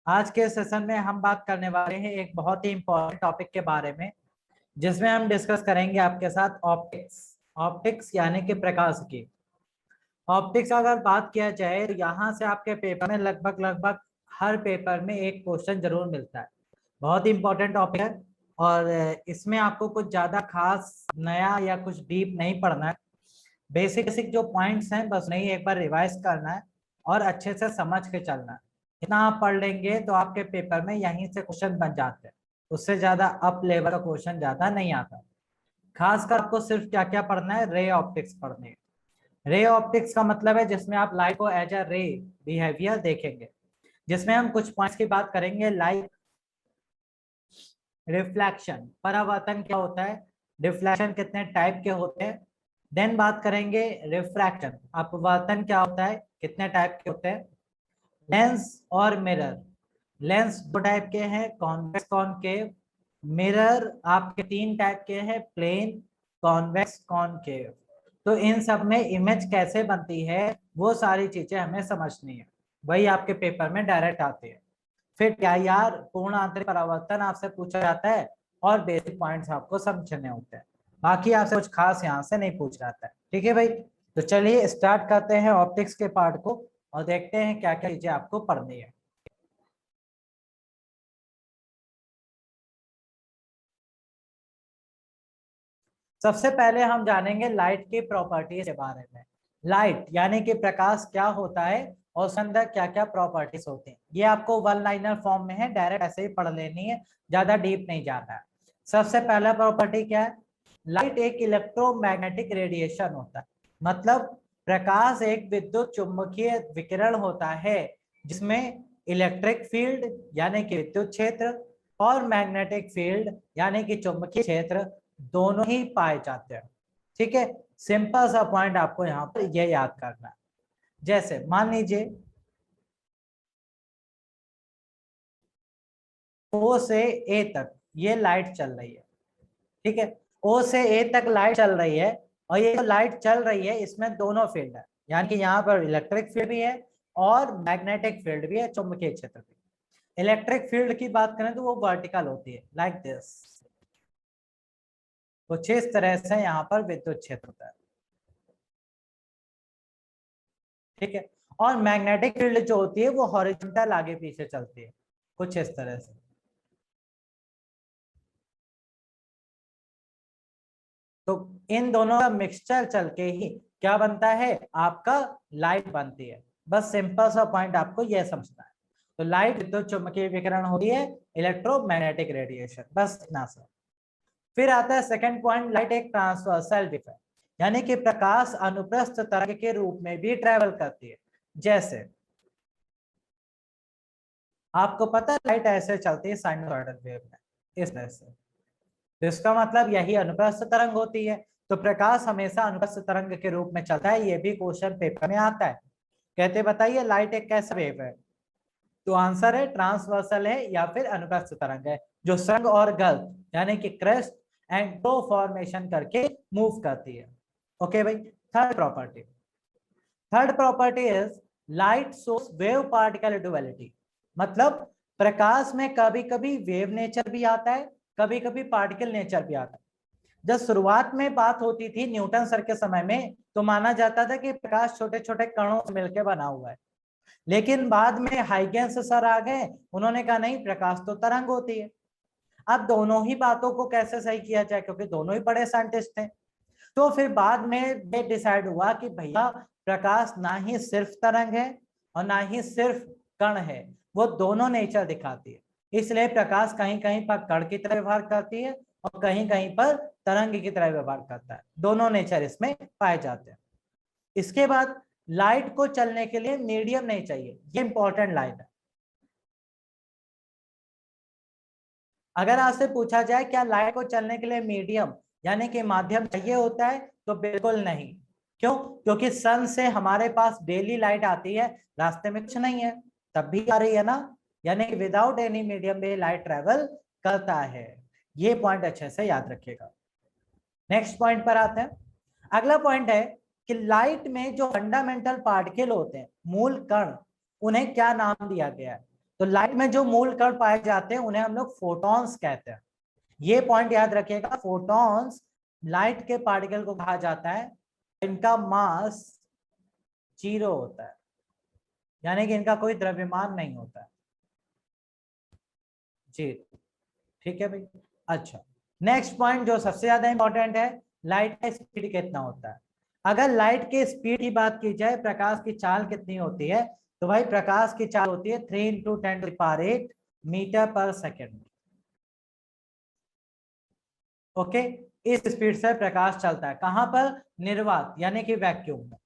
आज के सेशन में हम बात करने वाले हैं एक बहुत ही इंपॉर्टेंट टॉपिक के बारे में, जिसमें हम डिस्कस करेंगे आपके साथ ऑप्टिक्स। ऑप्टिक्स यानी कि प्रकाश की। ऑप्टिक्स अगर बात किया जाए तो यहाँ से आपके पेपर में लगभग हर पेपर में एक क्वेश्चन जरूर मिलता है। बहुत ही इंपॉर्टेंट टॉपिक है और इसमें आपको कुछ ज्यादा खास नया या कुछ डीप नहीं पढ़ना है। बेसिक बेसिक जो पॉइंट्स हैं बस नहीं, एक बार रिवाइज करना है और अच्छे से समझ के चलना है। इतना आप पढ़ लेंगे तो आपके पेपर में यहीं से क्वेश्चन बन जाते हैं। उससे ज्यादा अप लेवल का क्वेश्चन ज्यादा नहीं आता। खासकर आपको सिर्फ क्या क्या पढ़ना है, रे ऑप्टिक्स पढ़नी है। रे ऑप्टिक्स का मतलब है जिसमें आप लाइट को एज अ रे बिहेवियर देखेंगे, जिसमें हम कुछ पॉइंट्स की बात करेंगे लाइक रिफ्लेक्शन, परावर्तन क्या होता है, रिफ्लेक्शन कितने टाइप के होते हैं। देन बात करेंगे रिफ्रैक्शन, अपवर्तन क्या होता है, कितने टाइप के होते हैं। लेंस और मिरर, लेंस दो टाइप के हैं, कॉन्वेक्स कॉनकेव। मिरर आपके तीन टाइप के हैं, प्लेन, कॉन्वेक्स, कॉनकेव। तो इन सब में इमेज कैसे बनती है वो सारी चीजें हमें समझनी है, वही आपके पेपर में डायरेक्ट आती है। फिर क्या यार, पूर्ण आंतरिक परावर्तन आपसे पूछा जाता है और बेसिक पॉइंट्स आपको समझने होते हैं। बाकी आपसे कुछ खास यहाँ से नहीं पूछ जाता है। ठीक है भाई, तो चलिए स्टार्ट करते हैं ऑप्टिक्स के पार्ट को और देखते हैं क्या क्या चीजें आपको पढ़नी है। सबसे पहले हम जानेंगे लाइट की प्रॉपर्टीज के बारे में। लाइट यानी कि प्रकाश क्या होता है और उसके अंदर क्या क्या प्रॉपर्टीज होती हैं, ये आपको वन लाइनर फॉर्म में है, डायरेक्ट ऐसे ही पढ़ लेनी है, ज्यादा डीप नहीं जाना है। सबसे पहला प्रॉपर्टी क्या है, लाइट एक इलेक्ट्रोमैग्नेटिक रेडिएशन होता है। मतलब प्रकाश एक विद्युत चुंबकीय विकिरण होता है जिसमें इलेक्ट्रिक फील्ड यानी कि विद्युत क्षेत्र और मैग्नेटिक फील्ड यानी कि चुंबकीय क्षेत्र दोनों ही पाए जाते हैं। ठीक है, सिंपल सा पॉइंट आपको यहाँ पर यह याद करना है। जैसे मान लीजिए ओ से ए तक ये लाइट चल रही है। ठीक है, ओ से ए तक लाइट चल रही है और ये जो लाइट चल रही है इसमें दोनों फील्ड है, यानी कि यहाँ पर इलेक्ट्रिक फील्ड भी है और मैग्नेटिक फील्ड भी है, चुंबकीय क्षेत्र भी। इलेक्ट्रिक फील्ड की बात करें तो वो वर्टिकल होती है, लाइक दिस। कुछ इस तरह से यहाँ पर विद्युत क्षेत्र होता है। ठीक है, और मैग्नेटिक फील्ड जो होती है वो हॉरिजॉन्टल आगे पीछे चलती है, कुछ इस तरह से। तो इन दोनों का मिक्सचर चल के ही क्या बनता है, आपका लाइट बनती है। बस सिंपल सा पॉइंट आपको यह समझना है। तो लाइट विद्युत चुंबकीय विकिरण होती है, इलेक्ट्रोमैग्नेटिक रेडिएशन, बस इतना सा। फिर आता है सेकंड पॉइंट, लाइट एक ट्रांसवर्सल वेव है, यानी कि प्रकाश अनुप्रस्थ तरंग के रूप में भी ट्रेवल करती है। जैसे आपको पता है लाइट ऐसे चलती है साइनसॉइडल वेव में, इस तरह से। तो इसका मतलब यही अनुप्रस्थ तरंग होती है। तो प्रकाश हमेशा अनुप्रस्थ तरंग के रूप में चलता है, ये भी क्वेश्चन पेपर में आता है। कहते बताइए लाइट एक कैसा वेव है, तो आंसर है ट्रांसवर्सल है या फिर अनुप्रस्थ तरंग है, जो संग और गल्फ यानी कि क्रेस्ट एंड टो फॉर्मेशन करके मूव करती है। ओके भाई, third property. Third property is light source wave particle duality. मतलब प्रकाश में कभी कभी वेव नेचर भी आता है, कभी कभी पार्टिकल नेचर भी आता है। जब शुरुआत में बात होती थी न्यूटन सर के समय में, तो माना जाता था कि प्रकाश छोटे छोटे कणों से मिलकर बना हुआ है। लेकिन बाद में हाइगेंस सर आ गए, उन्होंने कहा नहीं, प्रकाश तो तरंग होती है। अब दोनों ही बातों को कैसे सही किया जाए, क्योंकि दोनों ही बड़े साइंटिस्ट थे। तो फिर बाद में ये डिसाइड हुआ कि भैया प्रकाश ना ही सिर्फ तरंग है और ना ही सिर्फ कण है, वो दोनों नेचर दिखाती है। इसलिए प्रकाश कहीं कहीं पर कण की तरह व्यवहार करती है और कहीं कहीं पर तरंग की तरह व्यवहार करता है, दोनों नेचर इसमें पाए जाते हैं। इसके बाद लाइट को चलने के लिए मीडियम नहीं चाहिए, ये इंपॉर्टेंट लाइन है। अगर आपसे पूछा जाए क्या लाइट को चलने के लिए मीडियम यानी कि माध्यम चाहिए होता है, तो बिल्कुल नहीं। क्यों? क्योंकि सन से हमारे पास डेली लाइट आती है, रास्ते में कुछ नहीं है तब भी आ रही है ना, यानी कि विदाउट एनी मीडियम में लाइट ट्रेवल करता है। ये पॉइंट अच्छे से याद रखिएगा। नेक्स्ट पॉइंट पर आते हैं। अगला पॉइंट है कि लाइट में जो फंडामेंटल पार्टिकल होते हैं, मूल कण, उन्हें क्या नाम दिया गया है। तो लाइट में जो मूल कण पाए जाते हैं उन्हें हम लोग फोटॉन्स कहते हैं। ये पॉइंट याद रखिएगा, फोटॉन्स लाइट के पार्टिकल को कहा जाता है, इनका मास 0 होता है, यानी कि इनका कोई द्रव्यमान नहीं होता है जी। ठीक है भाई। अच्छा, नेक्स्ट पॉइंट जो सबसे ज्यादा इंपॉर्टेंट है, लाइट का स्पीड कितना होता है। अगर लाइट के स्पीड की बात की जाए, प्रकाश की चाल कितनी होती है, तो भाई प्रकाश की चाल होती है 3 × 10⁸ मीटर पर सेकेंड। ओके, इस स्पीड से प्रकाश चलता है। कहां पर? निर्वात यानी कि वैक्यूम में।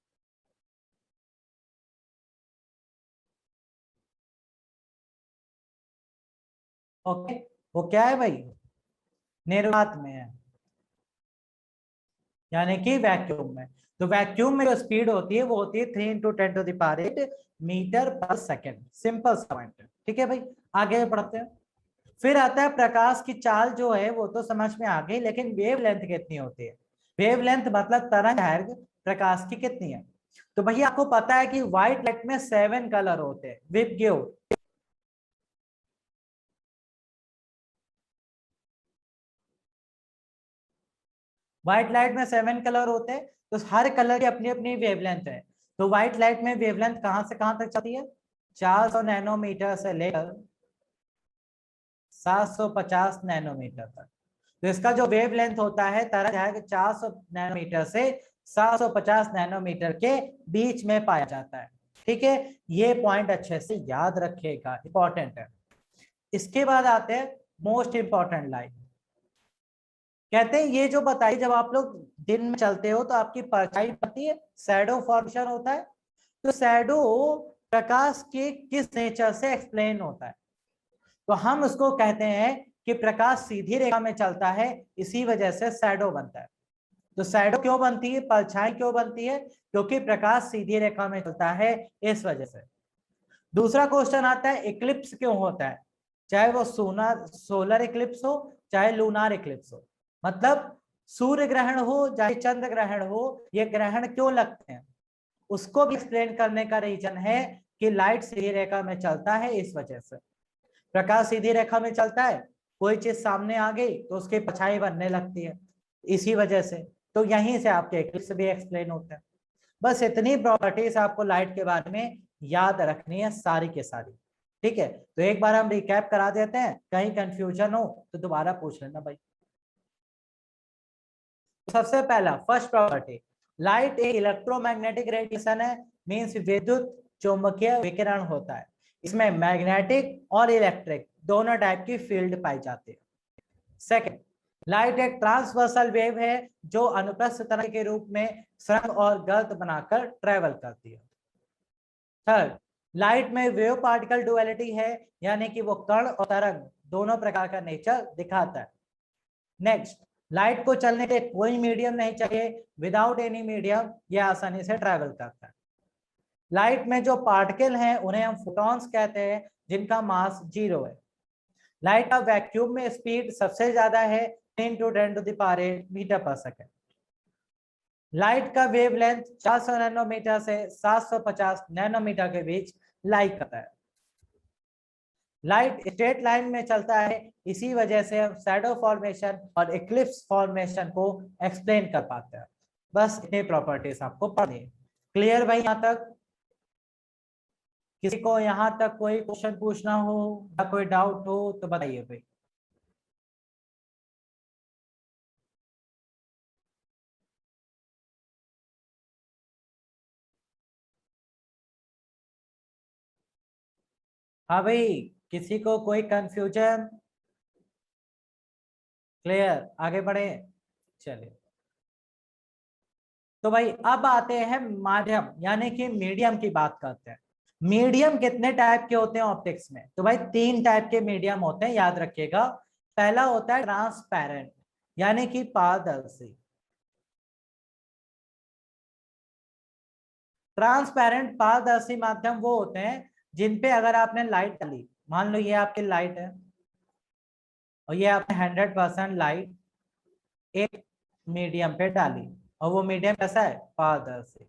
ओके, वो क्या है भाई? निर्वात में है, यानी कि वैक्यूम में। तो वैक्यूम में जो स्पीड होती है वो होती है 3 × 10⁸ मीटर पर सेकेंड। सिंपल सा पॉइंट है। ठीक है भाई, आगे बढ़ते हैं। फिर आता है प्रकाश की चाल, जो है वो तो समझ में आ गई, लेकिन वेवलेंथ कितनी होती है। वेवलेंथ मतलब तरंग दैर्घ्य प्रकाश की कितनी है। तो भैया आपको पता है कि व्हाइट लाइट में 7 कलर होते हैं। विबग्योर, व्हाइट लाइट में 7 कलर होते हैं, तो हर कलर की अपनी अपनी वेवलेंथ है। तो व्हाइट लाइट में वेवलेंथ कहां से कहां तक चलती है? 400 नैनोमीटर से लेकर 750 नैनोमीटर तक। तो इसका जो वेवलेंथ होता है तरंग दैर्घ्य 400 नैनोमीटर से 750 नैनोमीटर के बीच में पाया जाता है। ठीक है, ये पॉइंट अच्छे से याद रखिएगा, इंपॉर्टेंट है। इसके बाद आते हैं मोस्ट इंपॉर्टेंट लाइट। कहते हैं ये जो बताइए, जब आप लोग दिन में चलते हो तो आपकी परछाई बनती है, शैडो फॉर्मेशन होता है। तो शैडो प्रकाश के किस नेचर से एक्सप्लेन होता है? तो हम उसको कहते हैं कि प्रकाश सीधी रेखा में चलता है, इसी वजह से शैडो बनता है। तो शैडो क्यों बनती है, परछाई क्यों बनती है? क्योंकि प्रकाश सीधी रेखा में चलता है, इस वजह से। दूसरा क्वेश्चन आता है इक्लिप्स क्यों होता है, चाहे वो सोलर इक्लिप्स हो चाहे लूनार इक्लिप्स हो। मतलब सूर्य ग्रहण हो चाहे चंद्र ग्रहण हो, ये ग्रहण क्यों लगते हैं, उसको भी एक्सप्लेन करने का रीजन है कि लाइट सीधी रेखा में चलता है, इस वजह से। प्रकाश सीधी रेखा में चलता है, कोई चीज सामने आ गई तो उसकी परछाई बनने लगती है, इसी वजह से। तो यहीं से आपके इक्लिप्स भी एक्सप्लेन होते हैं। बस इतनी प्रॉपर्टीज आपको लाइट के बारे में याद रखनी है, सारी के सारी। ठीक है, तो एक बार हम रिकैप करा देते हैं, कहीं कंफ्यूजन हो तो दोबारा पूछ लेना भाई। सबसे पहला फर्स्ट प्रॉपर्टी, लाइट एक इलेक्ट्रोमैग्नेटिक रेडिएशन है, मींस विद्युत चुंबकीय विकिरण होता है। इसमें मैग्नेटिक और इलेक्ट्रिक दोनों टाइप की फील्ड पाई जाती है। सेकंड, लाइट एक ट्रांसवर्सल वेव है जो अनुप्रस्थ तरंग के रूप में सुरंग और गर्त बनाकर ट्रेवल करती है। थर्ड, लाइट में वेव पार्टिकल डुअलिटी है, यानी कि वो कण और तरंग दोनों प्रकार का नेचर दिखाता है। नेक्स्ट, लाइट को चलने के लिए कोई मीडियम नहीं चाहिए, विदाउट एनी मीडियम यह आसानी से ट्रैवल करता है। लाइट में जो पार्टिकल हैं उन्हें हम फोटॉन्स कहते हैं, जिनका मास 0 है। लाइट का वैक्यूम में स्पीड सबसे ज्यादा है, 10 × 10⁸ मीटर पर सेकेंड। लाइट का वेवलेंथ 400 नैनोमीटर से 750 नैनोमीटर के बीच लाई करता है। लाइट स्ट्रेट लाइन में चलता है, इसी वजह से हम शैडो फॉर्मेशन और इक्लिप्स फॉर्मेशन को एक्सप्लेन कर पाते हैं। बस इतनी प्रॉपर्टीज आपको पढ़नी है। क्लियर भाई? यहां तक किसी को यहां तक कोई क्वेश्चन पूछना हो या कोई डाउट हो तो बताइए भाई। हाँ भाई, किसी को कोई कंफ्यूजन? क्लियर, आगे बढ़े। चलिए, तो भाई अब आते हैं माध्यम यानी कि मीडियम की बात करते हैं। मीडियम कितने टाइप के होते हैं ऑप्टिक्स में? तो भाई 3 टाइप के मीडियम होते हैं, याद रखिएगा। पहला होता है ट्रांसपेरेंट, यानी कि पारदर्शी। ट्रांसपेरेंट पारदर्शी माध्यम वो होते हैं जिन पे अगर आपने लाइट डाली, मान लो ये आपकी लाइट है और ये आपने 100% लाइट एक मीडियम पे डाली, और वो मीडियम कैसा है? पारदर्शी।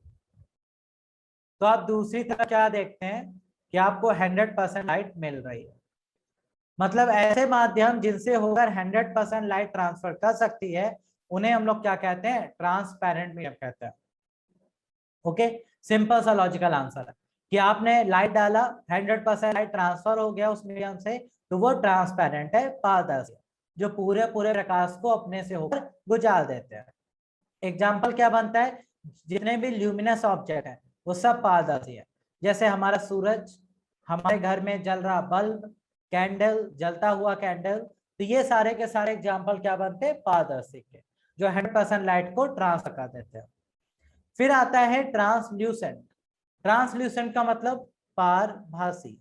तो आप दूसरी तरफ क्या देखते हैं कि आपको 100% लाइट मिल रही है। मतलब ऐसे माध्यम जिनसे होकर 100% लाइट ट्रांसफर कर सकती है उन्हें हम लोग क्या कहते हैं, ट्रांसपेरेंट मीडियम कहते हैं। ओके, सिंपल सा लॉजिकल आंसर है कि आपने लाइट डाला, 100% लाइट ट्रांसफर हो गया उस मीडियम से, तो वो ट्रांसपेरेंट है, पारदर्शी, जो पूरे पूरे प्रकाश को अपने से होकर गुजार देते हैं। एग्जाम्पल क्या बनता है, जितने भी ल्यूमिनस ऑब्जेक्ट है वो सब पारदर्शी है। जैसे हमारा सूरज, हमारे घर में जल रहा बल्ब, कैंडल, जलता हुआ कैंडल, तो ये सारे के सारे एग्जाम्पल क्या बनते हैं, पारदर्शी के, जो 100% लाइट को ट्रांसफर कर देते हैं। फिर आता है ट्रांसल्यूसेंट। ट्रांसल्यूसेंट का मतलब पारभासी।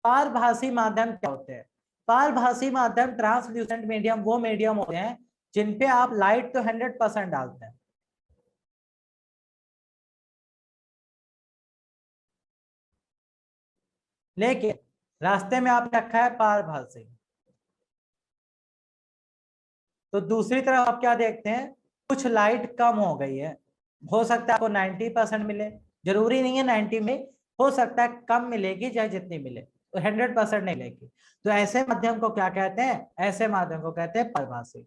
पारभासी माध्यम क्या होते हैं, पारभासी माध्यम, ट्रांसल्यूसेंट मीडियम वो मीडियम होते हैं जिनपे आप लाइट तो 100% डालते हैं, लेकिन रास्ते में आपने रखा है पारभासी, तो दूसरी तरफ आप क्या देखते हैं, कुछ लाइट कम हो गई है, हो सकता है आपको 90% मिले, जरूरी नहीं है 90 में, हो सकता है कम मिलेगी, चाहे जितनी मिले, तो 100% नहीं मिलेगी। तो ऐसे माध्यम को क्या कहते हैं, ऐसे माध्यम को कहते हैं पारभासी।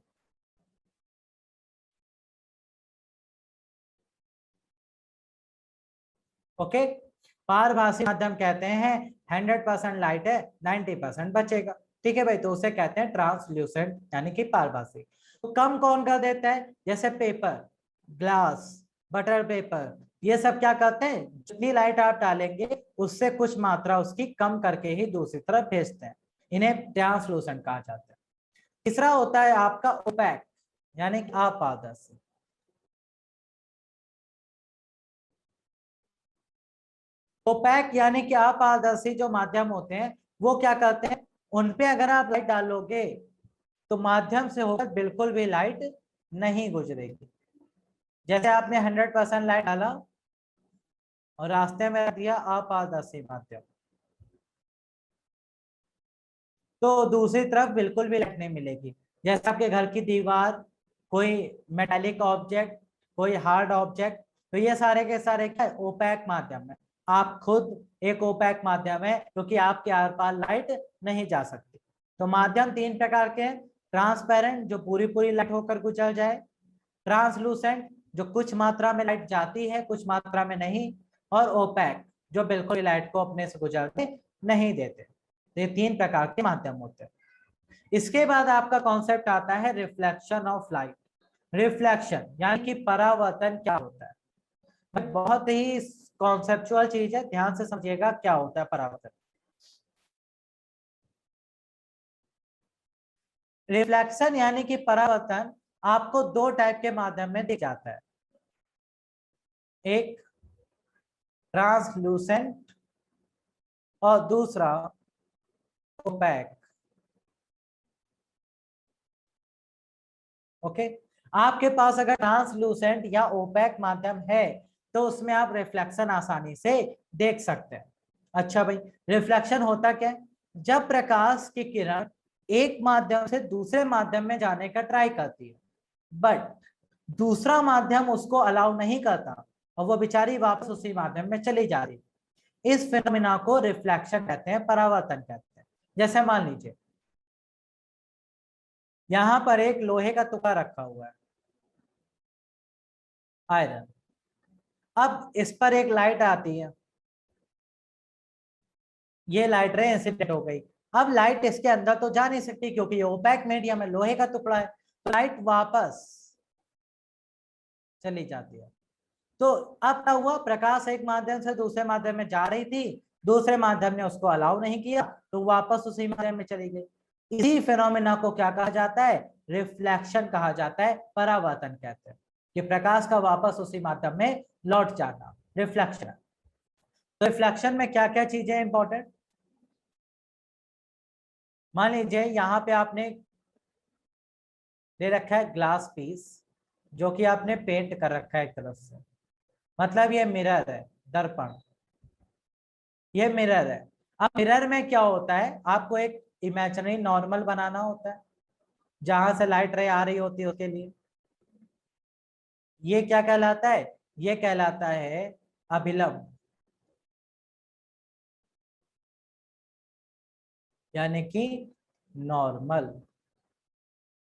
ओके, पारभासी माध्यम कहते हैं 100% लाइट है, 90% बचेगा, ठीक है भाई, तो उसे कहते हैं ट्रांसल्यूसेंट यानी कि पारभासी। तो कम कौन कर देता है, जैसे पेपर, ग्लास, बटर पेपर, ये सब क्या करते हैं, जितनी लाइट आप डालेंगे उससे कुछ मात्रा उसकी कम करके ही दूसरी तरफ भेजते हैं, इन्हें ट्रांसलूसेंट कहा जाता है। तीसरा होता है आपका ओपैक यानी कि अपारदर्शी। ओपैक यानी कि अपारदर्शी जो माध्यम होते हैं वो क्या करते हैं, उनपे अगर आप लाइट डालोगे तो माध्यम से होकर बिल्कुल भी लाइट नहीं गुजरेगी। जैसे आपने 100% लाइट डाला और रास्ते में दिया अपारदर्शी माध्यम, तो दूसरी तरफ बिल्कुल भी लाइट नहीं मिलेगी। जैसे आपके घर की दीवार, कोई मेटालिक ऑब्जेक्ट, कोई हार्ड ऑब्जेक्ट, तो ये सारे के सारे क्या है, ओपैक माध्यम है। आप खुद एक ओपैक माध्यम है क्योंकि आपके आर पार लाइट नहीं जा सकती। तो माध्यम तीन प्रकार के हैं, ट्रांसपेरेंट जो पूरी पूरी लाइट होकर गुजर जाए, ट्रांसलूसेंट जो कुछ मात्रा में लाइट जाती है कुछ मात्रा में नहीं, और ओपैक जो बिल्कुल लाइट को अपने से गुजरते नहीं देते। तो ये तीन प्रकार के माध्यम होते हैं। इसके बाद आपका कॉन्सेप्ट आता है रिफ्लेक्शन ऑफ लाइट। रिफ्लेक्शन यानी कि परावर्तन क्या होता है, बहुत ही कॉन्सेप्चुअल चीज है, ध्यान से समझिएगा क्या होता है परावर्तन। रिफ्लेक्शन यानी कि परावर्तन आपको दो टाइप के माध्यम में दिख जाता है, एक ट्रांसलूसेंट और दूसरा ओपैक। ओके, आपके पास अगर ट्रांसलूसेंट या ओपैक माध्यम है तो उसमें आप रिफ्लेक्शन आसानी से देख सकते हैं। अच्छा भाई, रिफ्लेक्शन होता क्या है, जब प्रकाश की किरण एक माध्यम से दूसरे माध्यम में जाने का ट्राई करती है बट दूसरा माध्यम उसको अलाउ नहीं करता और वो बेचारी वापस उसी माध्यम में चली जा रही, इस फिनोमिना को रिफ्लेक्शन कहते हैं, परावर्तन कहते हैं। जैसे मान लीजिए यहां पर एक लोहे का टुकड़ा रखा हुआ है, आयरन, अब इस पर एक लाइट आती है, ये लाइट रे इंसिडेंट हो गई, अब लाइट इसके अंदर तो जा नहीं सकती क्योंकि ये ओपैक मीडियम है, लोहे का टुकड़ा है, तो लाइट वापस चली जाती है। तो अब क्या हुआ, प्रकाश एक माध्यम से दूसरे माध्यम में जा रही थी, दूसरे माध्यम ने उसको अलाउ नहीं किया तो वापस उसी माध्यम में चली गई। इसी फिनोमेना को क्या कहा जाता है, रिफ्लेक्शन कहा जाता है, परावर्तन कहते हैं, कि प्रकाश का वापस उसी माध्यम में लौट जाना, रिफ्लेक्शन। तो रिफ्लेक्शन में क्या क्या चीजें इंपॉर्टेंट, मान लीजिए यहाँ पे आपने ले रखा है ग्लास पीस जो कि आपने पेंट कर रखा है एक तरफ से, मतलब ये मिरर है, दर्पण, ये मिरर है। अब मिरर में क्या होता है, आपको एक इमेजिनरी नॉर्मल बनाना होता है जहां से लाइट रे आ रही होती है उसके लिए, ये क्या कहलाता है, ये कहलाता है अभिलंब, यानी कि नॉर्मल।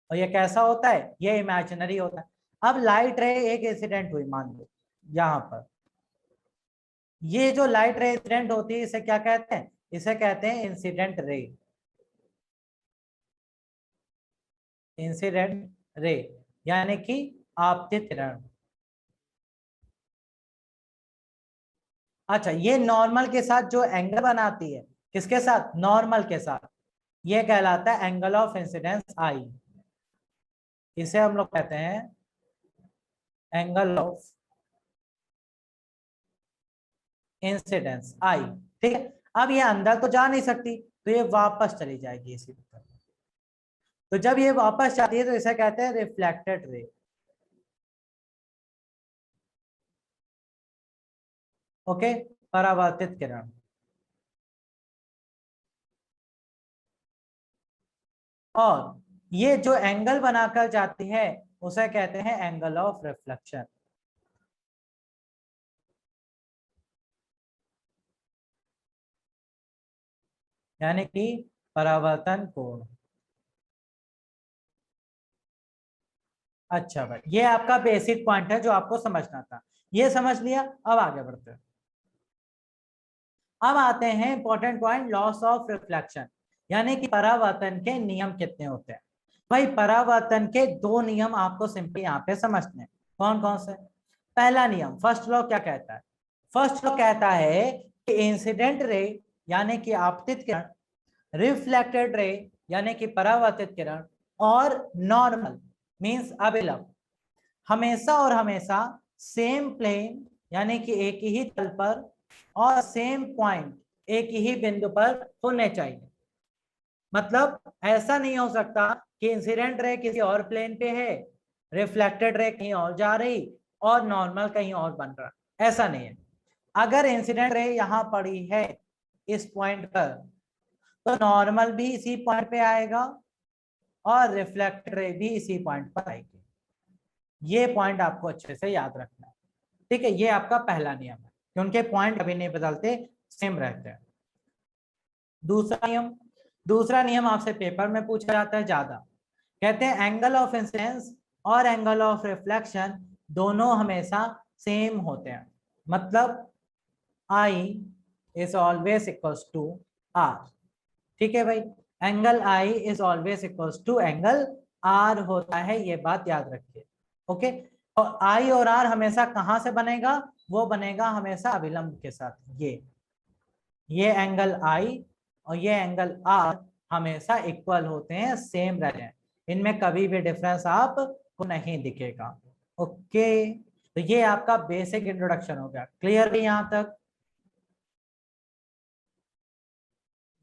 और ये कैसा होता है, ये इमेजिनरी होता है। अब लाइट रे एक इंसिडेंट हुई, मान लो यहां पर, ये जो लाइट रे इंसिडेंट होती है इसे क्या कहते हैं, इसे कहते हैं इंसिडेंट रे। इंसिडेंट रे यानी कि आपतित किरण। अच्छा, ये नॉर्मल के साथ जो एंगल बनाती है, किसके साथ, नॉर्मल के साथ, ये कहलाता है एंगल ऑफ इंसिडेंस आई। इसे हम लोग कहते हैं एंगल ऑफ इंसिडेंस आई। ठीक है, अब ये अंदर तो जा नहीं सकती, तो ये वापस चली जाएगी इसी तरह। तो जब ये वापस जाती है तो इसे कहते हैं रिफ्लेक्टेड रे। ओके, परावर्तित किरण। और ये जो एंगल बनाकर जाती है उसे कहते हैं एंगल ऑफ रिफ्लेक्शन। यानी कि परावर्तन कोण। अच्छा भाई, ये आपका बेसिक पॉइंट है जो आपको समझना था, ये समझ लिया। अब आगे बढ़ते हैं। अब आते हैं important point, loss of reflection, यानी कि परावर्तन के नियम कितने होते हैं। भाई परावर्तन के दो नियम आपको सिंपली यहाँ पे समझने हैं। कौन कौन से। पहला नियम, फर्स्ट लॉ क्या कहता है, फर्स्ट लॉ कहता है कि इंसिडेंट रे यानी कि आपतित किरण, रिफ्लेक्टेड रे यानी कि परावर्तित किरण, और नॉर्मल मींस अभिलंब, हमेशा और हमेशा सेम प्लेन यानी कि एक ही तल पर और सेम पॉइंट एक ही बिंदु पर होने चाहिए। मतलब ऐसा नहीं हो सकता कि इंसिडेंट रे किसी और प्लेन पे है, रिफ्लेक्टेड रे कहीं और जा रही और नॉर्मल कहीं और बन रहा, ऐसा नहीं है। अगर इंसिडेंट रे यहाँ पड़ी है इस पॉइंट पर, तो नॉर्मल भी इसी पॉइंट पे आएगा और रिफ्लेक्टेड रे भी इसी पॉइंट पर आएगी। ये पॉइंट आपको अच्छे से याद रखना है। ठीक है, ये आपका पहला नियम है कि उनके पॉइंट कभी नहीं बदलते, सेम रहते हैं। दूसरा नियम आपसे पेपर में पूछा जाता है ज्यादा, कहते हैं एंगल ऑफ इंसिडेंस और एंगल ऑफ रिफ्लेक्शन दोनों हमेशा सेम होते हैं। मतलब I is always equals to R. ठीक है भाई, angle I is always equals to angle R होता है, ये बात याद रखिए। ओके, और आई और आर हमेशा कहां से बनेगा, वो बनेगा हमेशा अभिलंब के साथ। ये एंगल आई और ये एंगल आर हमेशा इक्वल होते हैं, सेम रहते हैं, इनमें कभी भी डिफरेंस आपको नहीं दिखेगा। ओके, तो ये आपका बेसिक इंट्रोडक्शन हो गया। क्लियर है यहां तक,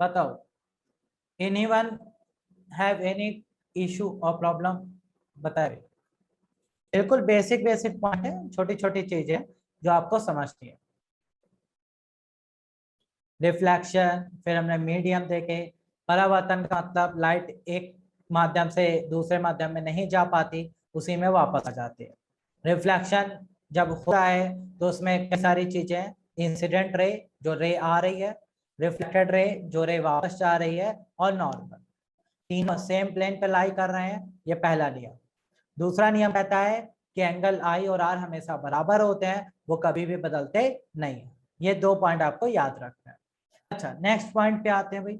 बताओ एनीवन हैव एनी इशू और प्रॉब्लम, बताइए। बिल्कुल बेसिक बेसिक पॉइंट है, छोटी छोटी चीजें जो आपको समझनी है। रिफ्लेक्शन, फिर हमने मीडियम देखे, परावर्तन का मतलब लाइट एक माध्यम से दूसरे माध्यम में नहीं जा पाती, उसी में वापस आ जाती है। रिफ्लेक्शन जब होता है तो उसमें कई सारी चीजें, इंसिडेंट रे जो रे आ रही है, रिफ्लेक्टेड रे जो रे वापस जा रही है, और नॉर्मल, तीनों सेम प्लेन पे लाई कर रहे हैं। ये पहला नियम। दूसरा नियम कहता है कि एंगल आई और आर हमेशा बराबर होते हैं, वो कभी भी बदलते नहीं है। ये दो पॉइंट आपको याद रखना है। अच्छा, नेक्स्ट पॉइंट पे आते हैं भाई।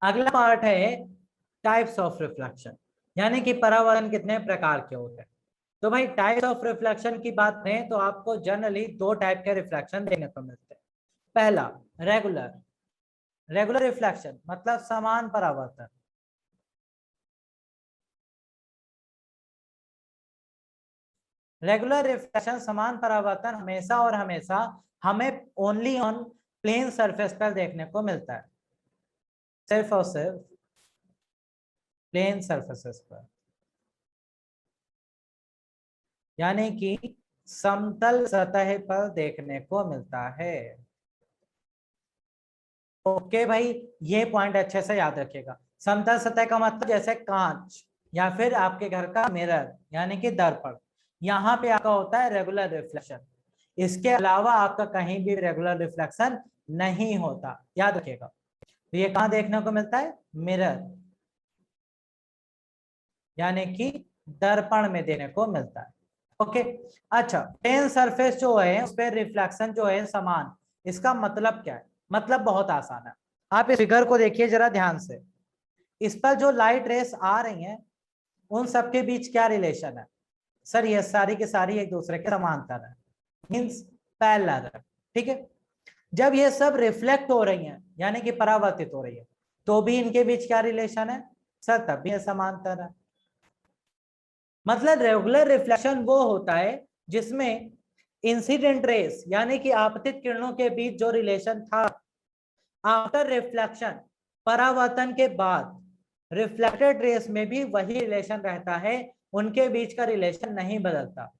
अगला पार्ट है टाइप्स ऑफ रिफ्लेक्शन, यानी कि परावर्तन कितने प्रकार के होते हैं। तो भाई टाइप्स ऑफ रिफ्लेक्शन की बात करें तो आपको जनरली दो टाइप के रिफ्लेक्शन देखने को मिलते हैं। पहला, रेगुलर। रेगुलर रिफ्लेक्शन मतलब समान परावर्तन। रेगुलर रिफ्लेक्शन समान परावर्तन हमेशा और हमेशा हमें ओनली ऑन प्लेन सरफेस पर देखने को मिलता है, सिर्फ और सिर्फ प्लेन सरफेसेस पर, यानी कि समतल सतह पर देखने को मिलता है। ओके भाई, ये पॉइंट अच्छे से याद रखिएगा। समतल सतह का मतलब जैसे कांच या फिर आपके घर का मिरर यानी कि दर्पण, यहाँ पे आपका होता है रेगुलर रिफ्लेक्शन। इसके अलावा आपका कहीं भी रेगुलर रिफ्लेक्शन नहीं होता, याद रखिएगा। तो ये कहाँ देखने को मिलता है? मिरर, यानी कि दर्पण में देखने को मिलता है। ओके, अच्छा, प्लेन सरफेस जो है उस पर रिफ्लेक्शन जो है समान, इसका मतलब क्या है? मतलब बहुत आसान है। आप इस फिगर को देखिए जरा ध्यान से। इस पर जो लाइट रेस आ रही हैं उन सबके बीच क्या रिलेशन है? सर ये सारी की सारी एक दूसरे के समांतर है, मींस पैरेलल है। ठीक है, जब ये सब रिफ्लेक्ट हो रही हैं यानी कि परावर्तित हो रही है, तो भी इनके बीच क्या रिलेशन है? सर तब भी समांतर है। मतलब रेगुलर रिफ्लेक्शन वो होता है जिसमें इंसिडेंट रेस यानी कि आपतित किरणों के बीच जो रिलेशन था, आफ्टर रिफ्लेक्शन, परावर्तन के बाद रिफ्लेक्टेड रेस में भी वही रिलेशन रहता है, उनके बीच का रिलेशन नहीं बदलता।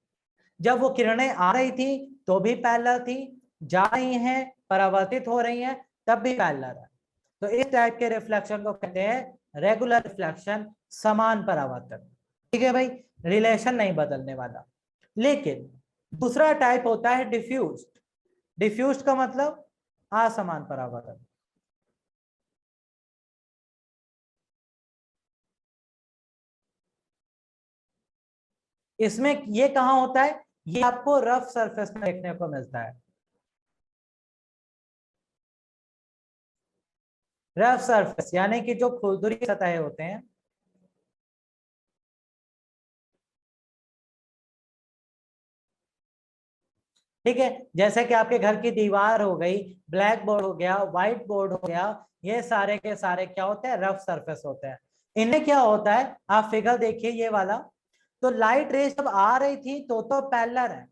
जब वो किरणें आ रही थी तो भी पैरेलल थी, जा रही हैं परावर्तित हो रही हैं तब भी पैरेलल है। तो इस टाइप के रिफ्लेक्शन को कहते हैं रेगुलर रिफ्लेक्शन, समान परावर्तन। ठीक है भाई, रिलेशन नहीं बदलने वाला। लेकिन दूसरा टाइप होता है डिफ्यूज्ड। डिफ्यूज्ड का मतलब असमान परावर्तन। इसमें ये कहां होता है? ये आपको रफ सरफेस में देखने को मिलता है। रफ सरफेस यानी कि जो खुरदुरी सतह होते हैं, ठीक है, जैसे कि आपके घर की दीवार हो गई, ब्लैक बोर्ड हो गया, व्हाइट बोर्ड हो गया, ये सारे के सारे क्या होते हैं? रफ सरफेस होते हैं। इनमें क्या होता है, आप फिगर देखिए ये वाला, तो लाइट रेस जब आ रही थी तो पैरेलल है,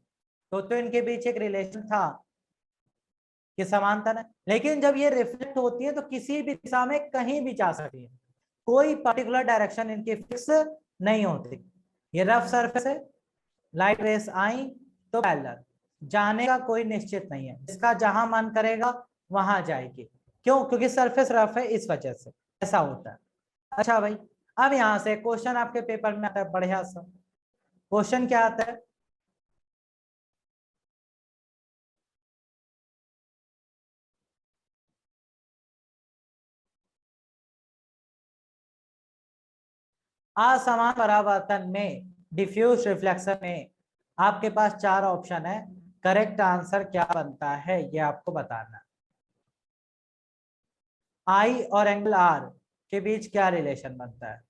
तो इनके बीच एक रिलेशन था कि समांतर है। लेकिन जब ये रिफ्लेक्ट होती है तो किसी भी दिशा में कहीं भी जा सकती है, कोई पर्टिकुलर डायरेक्शन इनकी फिक्स नहीं होती। ये रफ सरफेस है, लाइट रेस आई तो पैरेलल, जाने का कोई निश्चित नहीं है, इसका जहां मन करेगा वहां जाएगी। क्यों? क्योंकि सरफेस रफ है, इस वजह से ऐसा होता है। अच्छा भाई, अब यहां से क्वेश्चन आपके पेपर में आता है बढ़िया सा। क्वेश्चन क्या आता है? असमान परावर्तन में, डिफ्यूज रिफ्लेक्शन में आपके पास चार ऑप्शन है, करेक्ट आंसर क्या बनता है ये आपको बताना। आई और एंगल आर के बीच क्या रिलेशन बनता है?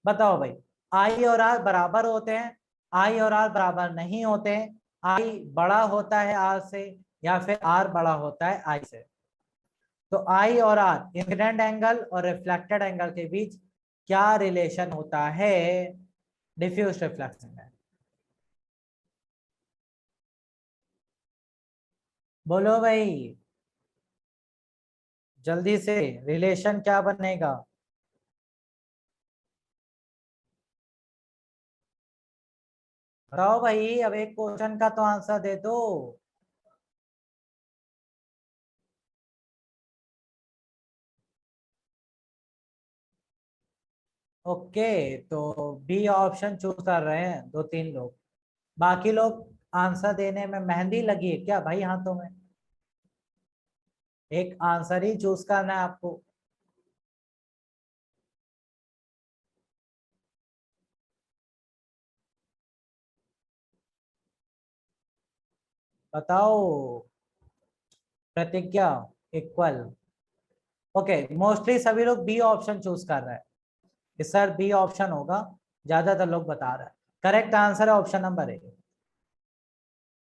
बताओ भाई। आई और आर बराबर होते हैं, आई और आर बराबर नहीं होते हैं, आई बड़ा होता है आर से, या फिर आर बड़ा होता है आई से। तो आई और आर, इंसिडेंट एंगल और रिफ्लेक्टेड एंगल के बीच क्या रिलेशन होता है डिफ्यूज रिफ्लेक्शन में? बोलो भाई, जल्दी से, रिलेशन क्या बनेगा? बताओ भाई, अब एक क्वेश्चन का तो आंसर दे दो। ओके, तो बी ऑप्शन चूज कर रहे हैं दो तीन लोग, बाकी लोग आंसर देने में मेहंदी लगी है क्या भाई हाथों में? एक आंसर ही चूज करना है आपको। बताओ। प्रतिज्ञा, इक्वल। ओके, मोस्टली सभी लोग बी ऑप्शन चूज कर रहे हैं कि सर बी ऑप्शन होगा, ज्यादातर लोग बता रहे हैं। करेक्ट आंसर है ऑप्शन नंबर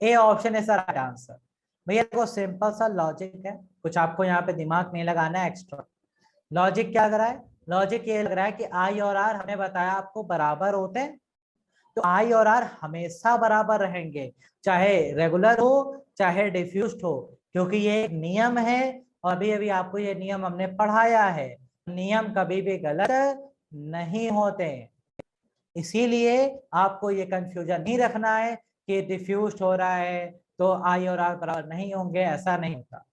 ए ऑप्शन है सर राइट आंसर। भैया देखो, सिंपल सा लॉजिक है, कुछ आपको यहाँ पे दिमाग नहीं लगाना है एक्स्ट्रा। लॉजिक क्या लग रहा है? लॉजिक ये लग रहा है कि आई और आर हमने बताया आपको बराबर होते हैं, तो आई और आर हमेशा बराबर रहेंगे, चाहे रेगुलर हो चाहे डिफ्यूज्ड हो, क्योंकि ये एक नियम है और अभी अभी आपको ये नियम हमने पढ़ाया है। नियम कभी भी गलत नहीं होते, इसीलिए आपको ये कंफ्यूजन नहीं रखना है कि डिफ्यूज्ड हो रहा है तो आई और आर बराबर नहीं होंगे, ऐसा नहीं होता।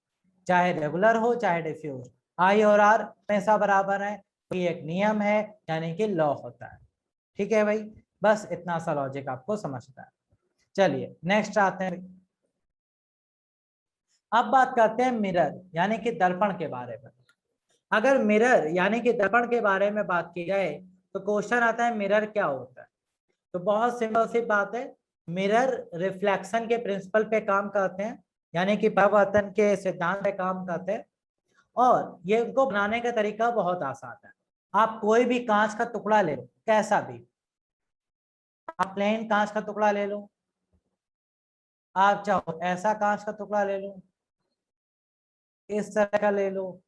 चाहे रेगुलर हो चाहे डिफ्यूज, आई और आर हमेशा बराबर है, ये एक नियम है, यानी कि लॉ होता है। ठीक है भाई, बस इतना सा लॉजिक आपको समझना है। चलिए नेक्स्ट आते हैं। अब बात करते हैं मिरर यानी कि दर्पण के बारे में। अगर मिरर यानी कि दर्पण के बारे में बात की जाए तो क्वेश्चन आता है मिरर क्या होता है। तो बहुत सिंपल सी बात है, मिरर रिफ्लेक्शन के प्रिंसिपल पे काम करते हैं, यानी कि परावर्तन के सिद्धांत पे काम करते हैं, और ये उनको बनाने का तरीका बहुत आसान है। आप कोई भी कांच का टुकड़ा ले लो, कैसा भी, आप प्लेन कांच का टुकड़ा ले लो, आप चाहो ऐसा कांच का टुकड़ा ले लो, इस तरह का ले लो,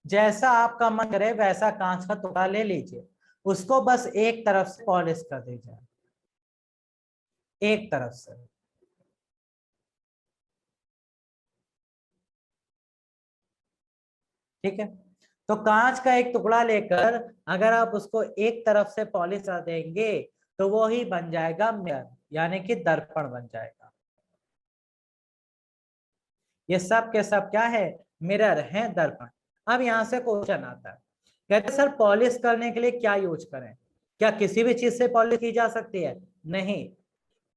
जैसा आपका मन करे वैसा कांच का टुकड़ा ले लीजिए, उसको बस एक तरफ से पॉलिश कर दीजिए, एक तरफ से। ठीक है, तो कांच का एक टुकड़ा लेकर अगर आप उसको एक तरफ से पॉलिश कर देंगे तो वो ही बन जाएगा मिरर, यानी कि दर्पण बन जाएगा। ये सब के सब क्या है, मिरर है, दर्पण। अब यहां से क्वेश्चन आता है, कहते सर पॉलिश करने के लिए क्या यूज करें, क्या किसी भी चीज से पॉलिश की जा सकती है? नहीं,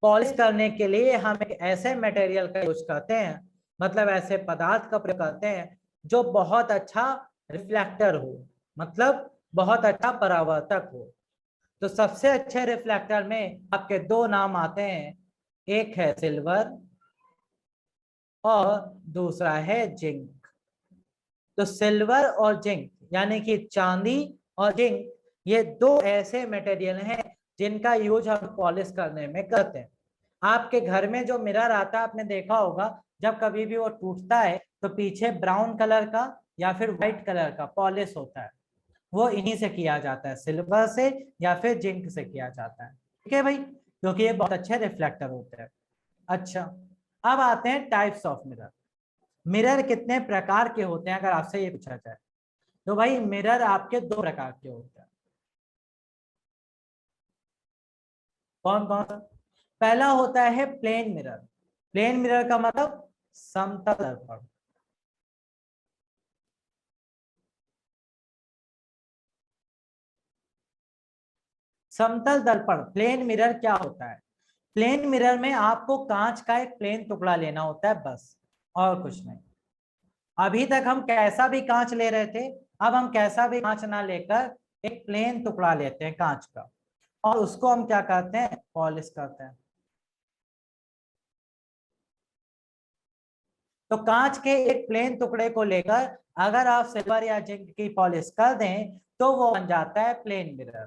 पॉलिश करने के लिए हम एक ऐसे मटेरियल का यूज करते हैं, मतलब ऐसे पदार्थ का प्रयोग करते हैं जो बहुत अच्छा रिफ्लेक्टर हो, मतलब बहुत अच्छा परावर्तक हो। तो सबसे अच्छे रिफ्लेक्टर में आपके दो नाम आते हैं, एक है सिल्वर और दूसरा है जिंक। तो सिल्वर और जिंक यानी कि चांदी और जिंक, ये दो ऐसे मटेरियल हैं जिनका यूज हम पॉलिश करने में करते हैं। आपके घर में जो मिरर आता है आपने देखा होगा, जब कभी भी वो टूटता है तो पीछे ब्राउन कलर का या फिर व्हाइट कलर का पॉलिश होता है, वो इन्हीं से किया जाता है, सिल्वर से या फिर जिंक से किया जाता है। ठीक है भाई, क्योंकि ये बहुत अच्छे रिफ्लेक्टर होते हैं। अच्छा, अब आते हैं टाइप्स ऑफ मिरर। मिरर कितने प्रकार के होते हैं अगर आपसे ये पूछा जाए, तो भाई मिरर आपके दो प्रकार के होते हैं। कौन कौन सा? पहला होता है प्लेन मिरर। प्लेन मिरर का मतलब समतल दर्पण। समतल दर्पण प्लेन मिरर क्या होता है? प्लेन मिरर में आपको कांच का एक प्लेन टुकड़ा लेना होता है, बस और कुछ नहीं। अभी तक हम कैसा भी कांच ले रहे थे, अब हम कैसा भी कांच ना लेकर एक प्लेन टुकड़ा लेते हैं कांच का, और उसको हम क्या करते हैं, पॉलिश करते हैं। तो कांच के एक प्लेन टुकड़े को लेकर अगर आप सिल्वर या जिंक की पॉलिश कर दें तो वो बन जाता है प्लेन मिरर।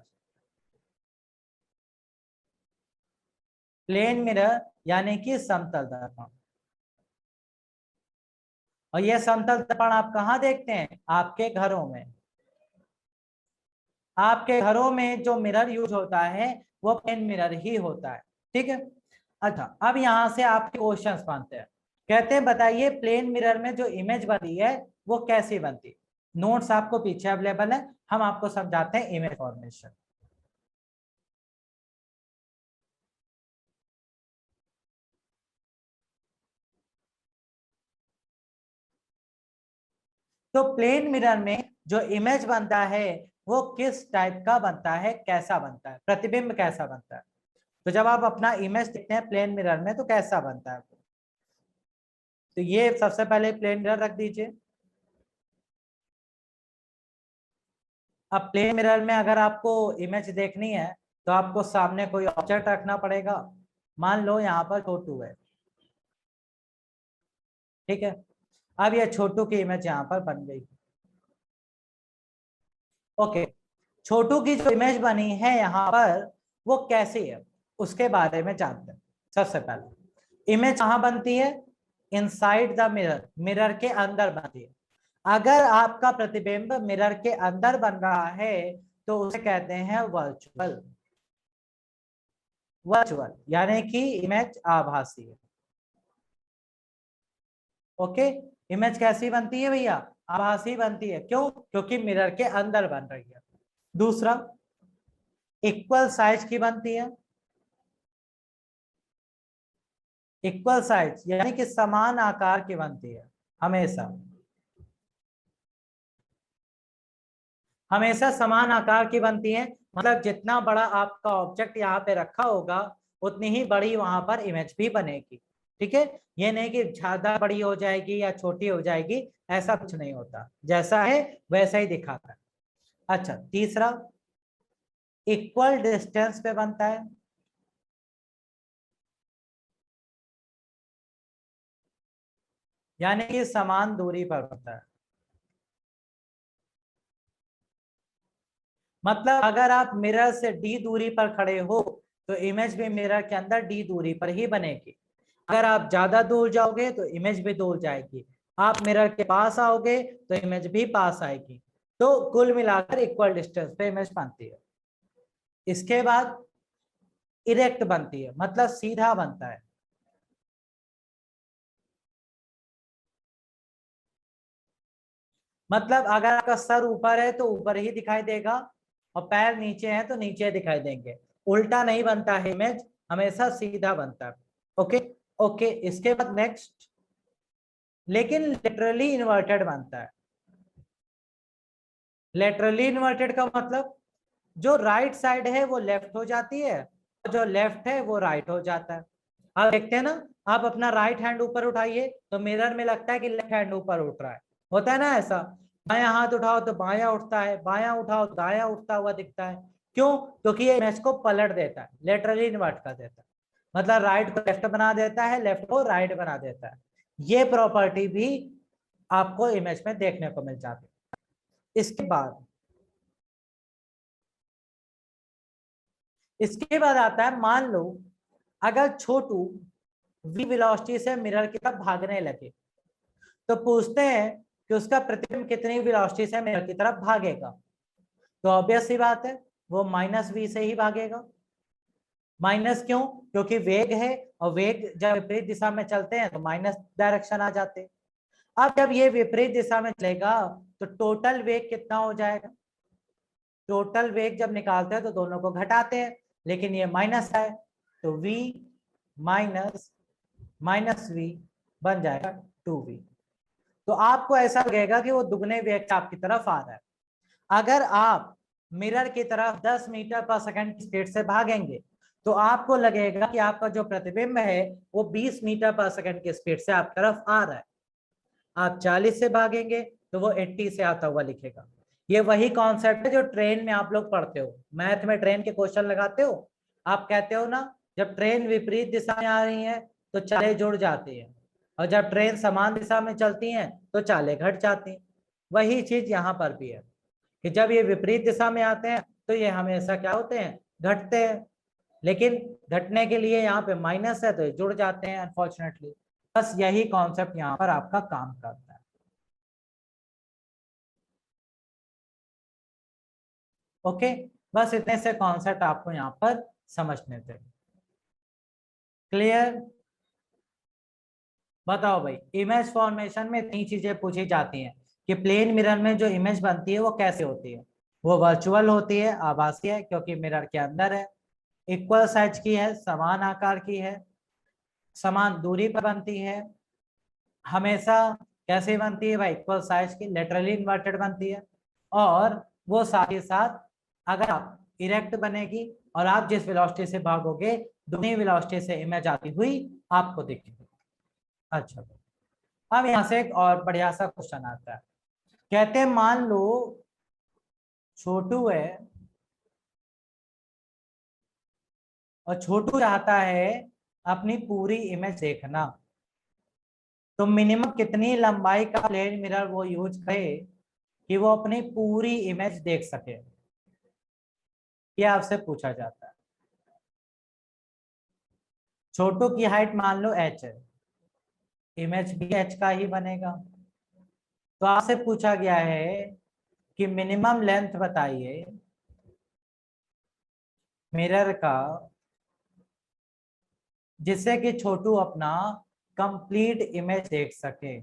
प्लेन मिरर यानी कि समतल दर्पण। और ये समतल दर्पण आप कहाँ देखते हैं? आपके घरों में। आपके घरों में जो मिरर यूज होता है वो प्लेन मिरर ही होता है। ठीक है, अच्छा अब यहां से आपके क्वेश्चंस बनते हैं। कहते हैं बताइए प्लेन मिरर में जो इमेज बनती है वो कैसी बनती है। नोट्स आपको पीछे अवेलेबल है, हम आपको समझाते हैं इमेज फॉर्मेशन। तो प्लेन मिरर में जो इमेज बनता है वो किस टाइप का बनता है, कैसा बनता है, प्रतिबिंब कैसा बनता है? तो जब आप अपना इमेज देखते हैं प्लेन मिरर में तो कैसा बनता है? तो ये सबसे पहले प्लेन मिरर रख दीजिए। अब प्लेन मिरर में अगर आपको इमेज देखनी है तो आपको सामने कोई ऑब्जेक्ट रखना पड़ेगा। मान लो यहाँ पर छोटू है, ठीक है। अब ये छोटू की इमेज यहाँ पर बन गई। ओके, छोटू की जो इमेज बनी है यहाँ पर वो कैसी है उसके बारे में जानते हैं। सबसे पहले इमेज कहाँ बनती है? इनसाइड द मिरर, मिरर के अंदर बनती है। अगर आपका प्रतिबिंब मिरर के अंदर बन रहा है तो उसे कहते हैं वर्चुअल। वर्चुअल यानी कि इमेज आभासी है। ओके, इमेज कैसी बनती है भैया? आभासी बनती है। क्यों? क्योंकि मिरर के अंदर बन रही है। दूसरा, इक्वल साइज की बनती है। इक्वल साइज यानी कि समान आकार की बनती है हमेशा, हमेशा समान आकार की बनती है। मतलब जितना बड़ा आपका ऑब्जेक्ट यहाँ पे रखा होगा उतनी ही बड़ी वहां पर इमेज भी बनेगी। ठीक है, ये नहीं कि ज्यादा बड़ी हो जाएगी या छोटी हो जाएगी, ऐसा कुछ नहीं होता, जैसा है वैसा ही दिखाता है। अच्छा, तीसरा इक्वल डिस्टेंस पे बनता है। यानी कि समान दूरी पर बनता है। मतलब अगर आप मिरर से डी दूरी पर खड़े हो तो इमेज भी मिरर के अंदर डी दूरी पर ही बनेगी। अगर आप ज्यादा दूर जाओगे तो इमेज भी दूर जाएगी। आप मिरर के पास आओगे तो इमेज भी पास आएगी। तो कुल मिलाकर इक्वल डिस्टेंस पे इमेज बनती है। इसके बाद इरेक्ट बनती है, मतलब सीधा बनता है। मतलब अगर आपका सर ऊपर है तो ऊपर ही दिखाई देगा और पैर नीचे है तो नीचे दिखाई देंगे। उल्टा नहीं बनता है इमेज, हमेशा सीधा बनता है। ओके। ओके, इसके बाद नेक्स्ट, लेकिन लिटरली इन्वर्टेड बनता है। लेटरली इन्वर्टेड का मतलब जो राइट साइड है वो लेफ्ट हो जाती है और जो लेफ्ट है वो राइट हो जाता है। आप देखते हैं ना, आप अपना राइट हैंड ऊपर उठाइए तो मिरर में लगता है कि लेफ्ट हैंड ऊपर उठ रहा है, होता है ना ऐसा। बायां हाथ उठाओ तो बायां उठता है, बायां उठाओ तो दायां उठता हुआ दिखता है। क्यों? क्योंकि ये इमेज को पलट देता है, लेटरली इन्वर्ट कर देता है। मतलब राइट को लेफ्ट बना देता है, लेफ्ट को राइट बना देता है। ये प्रॉपर्टी भी आपको इमेज में देखने को मिल जाती है। इसके बाद आता है, मान लो अगर छोटू v वेलोसिटी से मिरर की तरफ भागने लगे तो पूछते हैं कि उसका प्रतिबिंब कितनी वेलोसिटी से मिरर की तरफ भागेगा। तो ऑब्वियस सी बात है, वो माइनस वी से ही भागेगा। माइनस क्यों? क्योंकि वेग है और वेग जब विपरीत दिशा में चलते हैं तो माइनस डायरेक्शन आ जाते हैं। अब जब ये विपरीत दिशा में चलेगा तो टोटल वेग कितना हो जाएगा? टोटल वेग जब निकालते हैं तो दोनों को घटाते हैं, लेकिन ये माइनस है तो v माइनस माइनस वी बन जाएगा 2v। तो आपको ऐसा लगेगा कि वो दुगने वेग से आपकी तरफ आ रहा है। अगर आप मिरर की तरफ 10 मीटर पर सेकंड की स्पीड से भागेंगे तो आपको लगेगा कि आपका जो प्रतिबिंब है वो 20 मीटर पर सेकंड की स्पीड से आपकी तरफ आ रहा है। आप 40 से भागेंगे तो वो 80 से आता हुआ लिखेगा। ये वही कॉन्सेप्ट है जो ट्रेन में आप लोग पढ़ते हो, मैथ में ट्रेन के क्वेश्चन लगाते हो। आप कहते हो ना, जब ट्रेन विपरीत दिशा में आ रही है तो चालें जुड़ जाती है और जब ट्रेन समान दिशा में चलती हैं तो चालें घट जाती हैं। वही चीज यहाँ पर भी है कि जब ये विपरीत दिशा में आते हैं तो ये हमेशा क्या होते हैं? घटते हैं। लेकिन घटने के लिए यहाँ पे माइनस है तो ये जुड़ जाते हैं अनफॉर्चुनेटली। बस यही कॉन्सेप्ट यहाँ पर आपका काम करता है। ओके, बस इतने से कॉन्सेप्ट आपको यहाँ पर समझने थे। क्लियर? बताओ भाई, इमेज फॉर्मेशन में तीन चीजें पूछी जाती हैं कि प्लेन मिरर में जो इमेज बनती है वो कैसे होती है। वो वर्चुअल होती है, आभासी है क्योंकि मिरर के अंदर है, इक्वल साइज की है, समान आकार की है, समान दूरी पर बनती है, हमेशा कैसे बनती है भाई? इक्वल साइज की, लेटरली इन्वर्टेड बनती है। और वो साथ ही साथ अगर आप इरेक्ट बनेगी और आप जिस वेलोसिटी से भागोगे दुगनी वेलोसिटी से इमेज आती हुई आपको दिखेगी। अच्छा, अब यहाँ से एक और बढ़िया सा क्वेश्चन आता है। कहते हैं मान लो छोटू है और छोटू चाहता है अपनी पूरी इमेज देखना, तो मिनिमम कितनी लंबाई का प्लेन मिरर वो यूज करे कि वो अपनी पूरी इमेज देख सके? ये आपसे पूछा जाता है। छोटू की हाइट मान लो h है, इमेज भी h का ही बनेगा। तो आपसे पूछा गया है कि मिनिमम लेंथ बताइए मिरर का जिससे कि छोटू अपना कंप्लीट इमेज देख सके।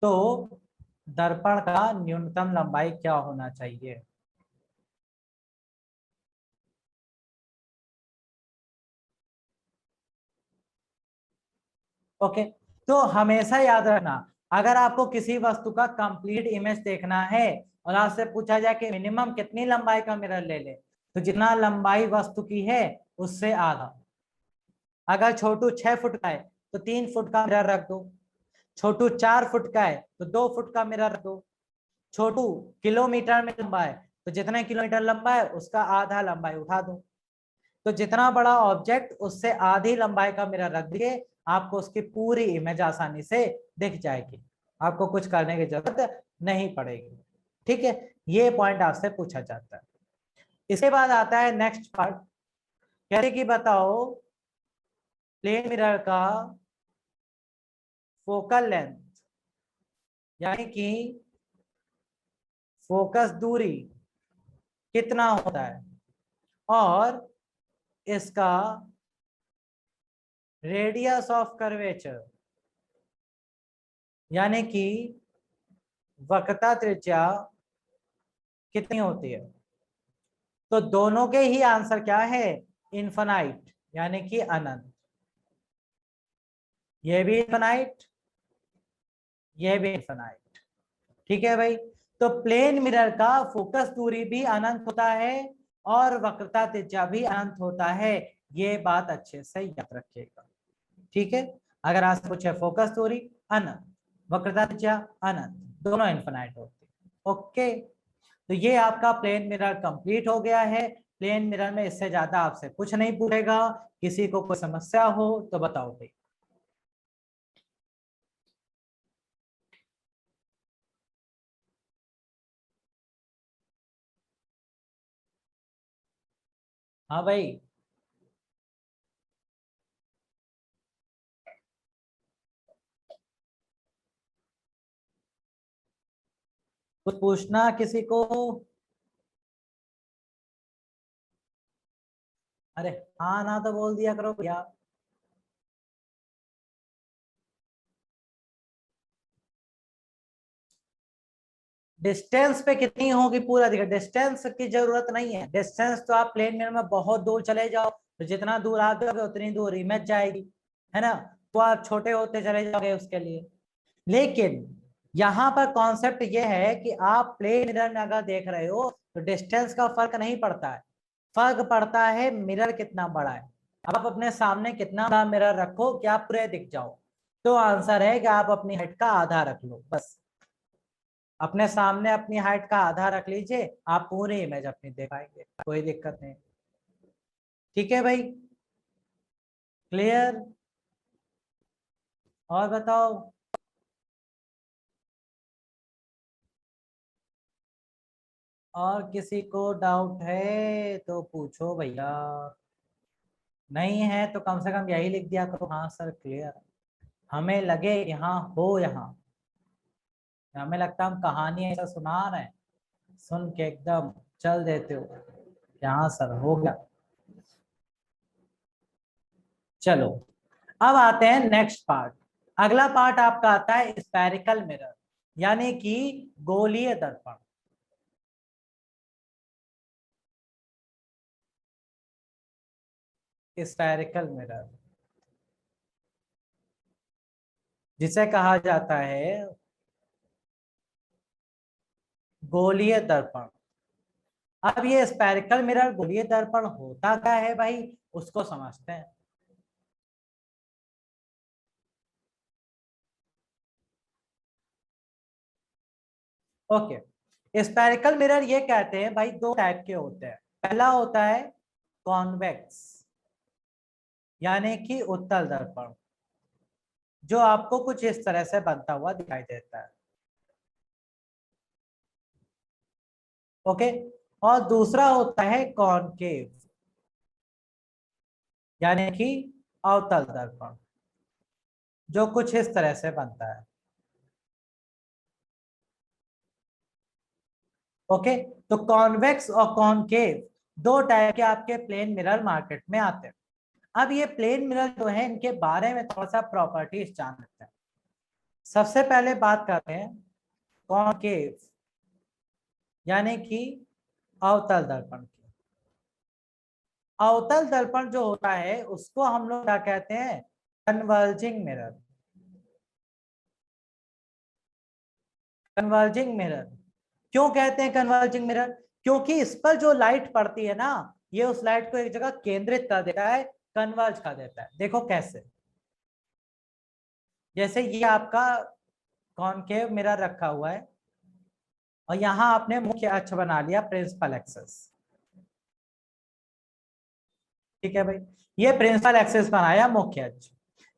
तो दर्पण का न्यूनतम लंबाई क्या होना चाहिए? ओके, तो हमेशा याद रखना, अगर आपको किसी वस्तु का कंप्लीट इमेज देखना है और आपसे पूछा जाए कि मिनिमम कितनी लंबाई का मिरर ले ले, तो जितना लंबाई वस्तु की है उससे आधा। अगर छोटू 6 फुट का है तो 3 फुट का मिरर रख दो, छोटू 4 फुट का है तो 2 फुट का मिरर रख दो, छोटू किलोमीटर में लंबा है तो जितना किलोमीटर लंबा है उसका आधा लंबाई उठा दो। तो जितना बड़ा ऑब्जेक्ट उससे आधी लंबाई का मिरर रख दिए, आपको उसकी पूरी इमेज आसानी से दिख जाएगी, आपको कुछ करने की जरूरत नहीं पड़ेगी। ठीक है, ये पॉइंट आपसे पूछा जाता है। इसके बाद आता है नेक्स्ट पार्ट, कहते कि बताओ प्लेन मिरर का फोकल लेंथ यानी कि फोकस दूरी कितना होता है और इसका रेडियस ऑफ कर्वेचर यानी कि वक्रता त्रिज्या कितनी होती है। तो दोनों के ही आंसर क्या है, इनफाइनाइट यानी कि अनंत। ये भी इनफाइनाइट, ये भी इनफाइनाइट। ठीक है भाई, तो प्लेन मिरर का फोकस दूरी भी अनंत होता है और वक्रता त्रिज्या भी अनंत होता है, ये बात अच्छे से याद रखिएगा। ठीक है, अगर आपसे पूछे फोकस दूरी अनंत, वक्रता त्रिज्या अनंत, दोनों इनफाइनाइट होती है। ओके, तो ये आपका प्लेन मिरर कंप्लीट हो गया है। प्लेन मिरर में इससे ज्यादा आपसे कुछ नहीं पूछेगा। किसी को कोई समस्या हो तो बताओ भाई। हाँ भाई, कुछ पूछना किसी को? अरे हाँ ना तो बोल दिया करो भैया। डिस्टेंस पे कितनी होगी पूरा दिखा, डिस्टेंस की जरूरत नहीं है। डिस्टेंस तो आप प्लेन मिरर में बहुत दूर चले जाओ तो जितना दूर आप जाओगे उतनी दूर इमेज जाएगी, है ना, तो आप छोटे होते चले जाओगे उसके लिए। लेकिन यहाँ पर कॉन्सेप्ट ये है कि आप प्लेन मिरर में अगर देख रहे हो तो डिस्टेंस का फर्क नहीं पड़ता है, फर्क पड़ता है मिरर कितना बड़ा है। अब आप अपने सामने कितना बड़ा मिरर रखो कि आप पूरे दिख जाओ, तो आंसर है कि आप अपनी हाइट का आधा रख लो बस। अपने सामने अपनी हाइट का आधा रख लीजिए, आप पूरी इमेज अपनी देख पाएंगे, कोई दिक्कत नहीं। ठीक है भाई, क्लियर? और बताओ। और किसी को डाउट है तो पूछो भैया, नहीं है तो कम से कम यही लिख दिया करो, हाँ सर क्लियर। हमें लगे यहाँ हो, यहाँ हमें लगता है हम कहानी ऐसा सुना रहे हैं, सुन के एकदम चल देते हो, यहाँ सर हो गया। चलो, अब आते हैं नेक्स्ट पार्ट। अगला पार्ट आपका आता है स्फेरिकल मिरर यानी कि गोलीय दर्पण। स्फेरिकल मिरर जिसे कहा जाता है गोलीय दर्पण। अब ये स्फेरिकल मिरर गोलीय दर्पण होता क्या है भाई, उसको समझते हैं। ओके, स्फेरिकल मिरर ये कहते हैं भाई दो टाइप के होते हैं। पहला होता है कॉन्वेक्स यानी कि उत्तल दर्पण, जो आपको कुछ इस तरह से बनता हुआ दिखाई देता है। ओके, और दूसरा होता है कॉनकेव यानी कि अवतल दर्पण, जो कुछ इस तरह से बनता है। ओके, तो कॉन्वेक्स और कॉनकेव दो टाइप के आपके प्लेन मिरर मार्केट में आते हैं। अब ये प्लेन मिरर जो है इनके बारे में थोड़ा सा प्रॉपर्टीज जान लेते हैं। सबसे पहले बात करते हैं कॉनकेव यानी कि अवतल दर्पण की। अवतल दर्पण जो होता है उसको हम लोग क्या कहते हैं, कन्वर्जिंग मिरर। Converging mirror. क्यों कहते हैं कन्वर्जिंग मिरर? क्योंकि इस पर जो लाइट पड़ती है ना, ये उस लाइट को एक जगह केंद्रित कर देता है, कन्वर्ज कर देता है। देखो कैसे, जैसे ये आपका कॉनकेव मिरर रखा हुआ है और यहां आपने मुख्य अक्ष बना लिया प्रिंसिपल एक्सिस। ठीक है भाई, ये प्रिंसिपल एक्सिस बनाया मुख्य अक्ष।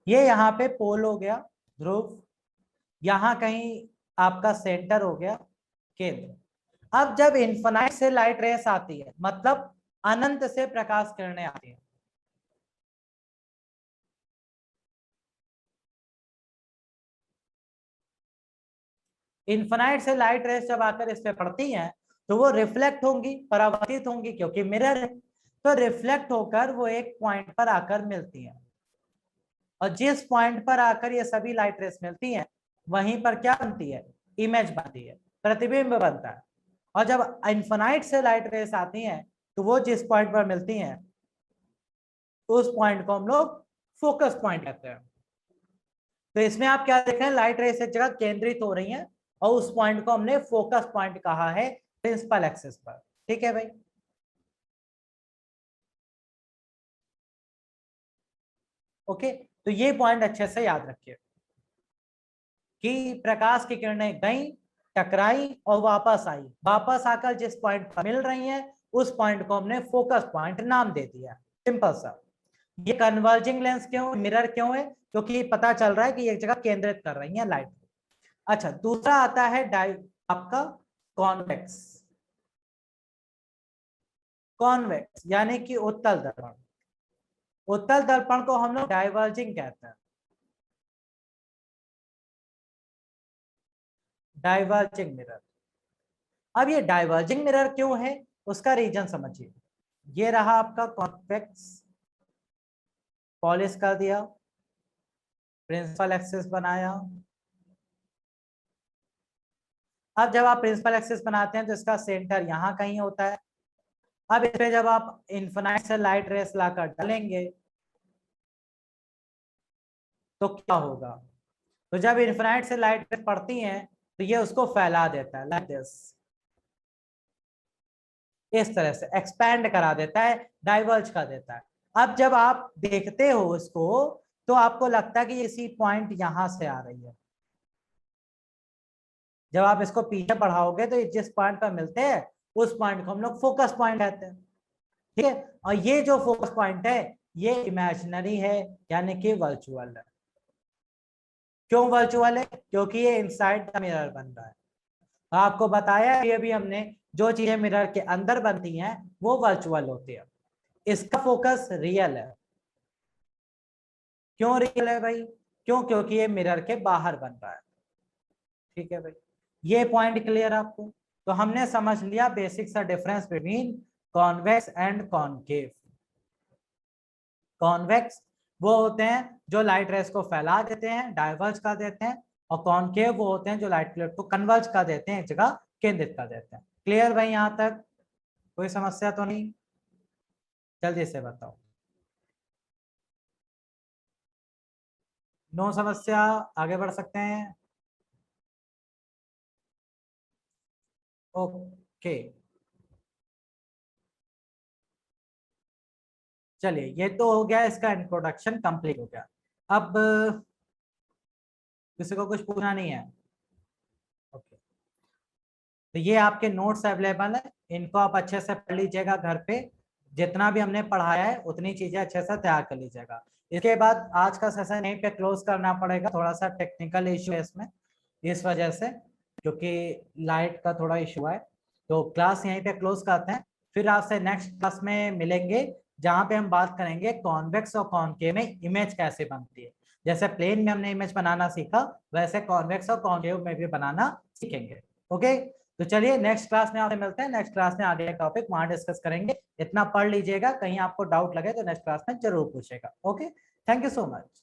ये यहाँ पे पोल हो गया, ध्रुव, यहां कहीं आपका सेंटर हो गया, केंद्र। अब जब इन्फिनाइट से लाइट रेस आती है, मतलब अनंत से प्रकाश किरणें आती है, इन्फिनाइट से लाइट रेस जब आकर इस पे पड़ती हैं तो वो रिफ्लेक्ट होंगी, परावर्तित होंगी, क्योंकि मिरर है, तो रिफ्लेक्ट होकर वो एक पॉइंट पर आकर मिलती हैं। और जिस पॉइंट पर आकर ये सभी लाइट रेस मिलती हैं, वहीं पर क्या बनती है? इमेज बनती है, प्रतिबिंब बनता है। और जब इन्फिनाइट से लाइट रेस आती हैं तो वो जिस पॉइंट पर मिलती हैं, उस पॉइंट को हम लोग फोकस पॉइंट कहते हैं। तो इसमें आप क्या देख रहे हैं, लाइट रेस एक जगह केंद्रित हो रही हैं और उस पॉइंट को हमने फोकस पॉइंट कहा है प्रिंसिपल एक्सिस पर। ठीक है भाई, ओके। तो ये पॉइंट अच्छे से याद रखिए कि प्रकाश की किरणें गई, टकराई और वापस आई, वापस आकर जिस पॉइंट पर मिल रही हैं उस पॉइंट को हमने फोकस पॉइंट नाम दे दिया। सिंपल सा। ये कन्वर्जिंग लेंस क्यों, मिरर क्यों है? क्योंकि पता चल रहा है कि एक जगह केंद्रित कर रही है लाइट। अच्छा, दूसरा आता है आपका कॉन्वेक्स। कॉन्वेक्स यानी कि उत्तल दर्पण। उत्तल दर्पण को हम लोग डाइवर्जिंग कहते हैं, डाइवर्जिंग मिरर। अब ये डाइवर्जिंग मिरर क्यों है, उसका रीजन समझिए। ये रहा आपका कॉन्वेक्स, पॉलिश कर दिया, प्रिंसिपल एक्सिस बनाया। अब जब आप प्रिंसिपल एक्सिस बनाते हैं तो इसका सेंटर यहाँ कहीं होता है। अब इस पे जब आप इन्फिनाइट से लाइट रेस लाकर डालेंगे तो क्या होगा? तो जब इन्फिनाइट से लाइट रेस पड़ती हैं तो ये उसको फैला देता है, लाइक दिस, इस तरह से एक्सपैंड करा देता है, डाइवर्ज कर देता है। अब जब आप देखते हो इसको तो आपको लगता है कि इसी पॉइंट यहां से आ रही है। जब आप इसको पीछे बढ़ाओगे तो जिस पॉइंट पर मिलते हैं उस पॉइंट को हम लोग फोकस पॉइंट कहते हैं। ठीक है, और ये जो फोकस पॉइंट है ये इमेजिनरी है, यानी कि वर्चुअल है। क्यों वर्चुअल है? क्योंकि ये इनसाइड द मिरर बन रहा है। आपको बताया ये भी हमने, जो चीजें मिरर के अंदर बनती हैं वो वर्चुअल होती है, इसका फोकस रियल है। क्यों रियल है भाई? क्यों? क्योंकि ये मिरर के बाहर बन रहा है। ठीक है भाई, ये पॉइंट क्लियर आपको? तो हमने समझ लिया बेसिक सा difference between convex and concave. Convex वो होते हैं जो लाइट रेस को फैला देते हैं, डाइवर्ज कर देते हैं, और कॉनकेव वो होते हैं जो लाइट रेस को कन्वर्ज कर देते हैं, एक जगह केंद्रित कर देते हैं। क्लियर भाई? यहां तक कोई समस्या तो नहीं? जल्दी से बताओ। नो समस्या, आगे बढ़ सकते हैं। ओके, चलिए ये तो हो गया, इसका इंट्रोडक्शन कंप्लीट हो गया। अब किसी को कुछ पूछना नहीं है? ओके, तो ये आपके नोट्स अवेलेबल है, इनको आप अच्छे से पढ़ लीजिएगा घर पे। जितना भी हमने पढ़ाया है उतनी चीजें अच्छे से तैयार कर लीजिएगा। इसके बाद आज का सेशन यहीं पे क्लोज करना पड़ेगा, थोड़ा सा टेक्निकल इशू है इसमें, इस वजह से, क्योंकि लाइट का थोड़ा इशू है। तो क्लास यहीं पे क्लोज करते हैं, फिर आपसे नेक्स्ट क्लास में मिलेंगे जहाँ पे हम बात करेंगे कॉन्वेक्स और कॉनकेव में इमेज कैसे बनती है। जैसे प्लेन में हमने इमेज बनाना सीखा, वैसे कॉन्वेक्स और कॉनकेव में भी बनाना सीखेंगे। ओके, तो चलिए नेक्स्ट क्लास में आपसे मिलते हैं। नेक्स्ट क्लास में आगे टॉपिक वहां डिस्कस करेंगे। इतना पढ़ लीजिएगा, कहीं आपको डाउट लगे तो नेक्स्ट क्लास में जरूर पूछेगा। Okay, thank you so much.